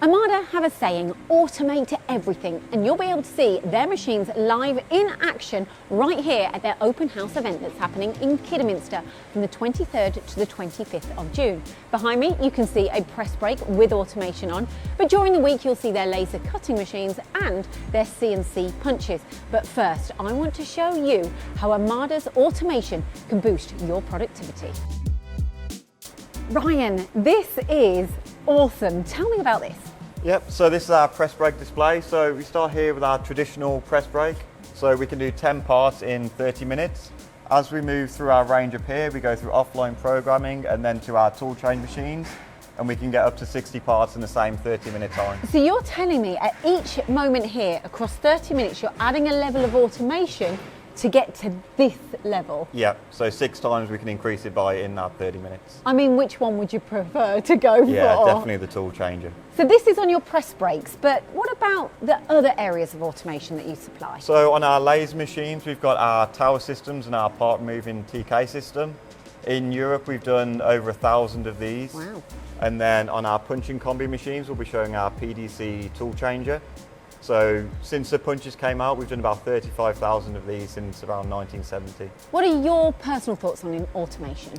Amada have a saying, automate everything, and you'll be able to see their machines live in action right here at their open house event that's happening in Kidderminster from the 23rd to the 25th of June. Behind me you can see a press brake with automation on, but during the week you'll see their laser cutting machines and their CNC punches. But first I want to show you how Amada's automation can boost your productivity. Ryan, this is awesome. Tell me about this. Yep, so this is our press brake display. So we start here with our traditional press brake. So we can do 10 parts in 30 minutes. As we move through our range up here, we go through offline programming and then to our tool chain machines, and we can get up to 60 parts in the same 30-minute time. So you're telling me at each moment here, across 30 minutes, you're adding a level of automation to get to this level? Yeah, so 6 times we can increase it by in that 30 minutes. I mean, which one would you prefer to go for? Yeah, definitely the tool changer. So this is on your press brakes, but what about the other areas of automation that you supply? So on our laser machines, we've got our tower systems and our part moving TK system. In Europe, we've done over 1,000 of these. Wow. And then on our punching combi machines, we'll be showing our PDC tool changer. So since the punches came out, we've done about 35,000 of these since around 1970. What are your personal thoughts on automation?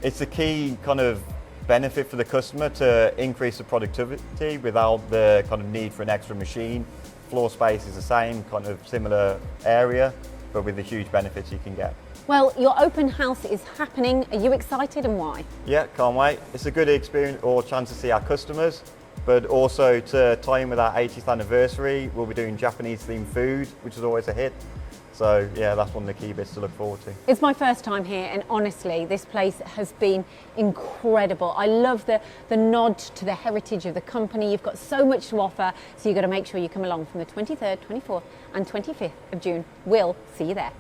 It's a key kind of benefit for the customer to increase the productivity without the kind of need for an extra machine. Floor space is the same, kind of similar area, but with the huge benefits you can get. Well, your open house is happening. Are you excited, and why? Yeah, can't wait. It's a good experience or chance to see our customers, but also to tie in with our 80th anniversary, we'll be doing Japanese themed food, which is always a hit. So yeah, that's one of the key bits to look forward to. It's my first time here, and honestly, this place has been incredible. I love the nod to the heritage of the company. You've got so much to offer, so you've got to make sure you come along from the 23rd, 24th and 25th of June. We'll see you there.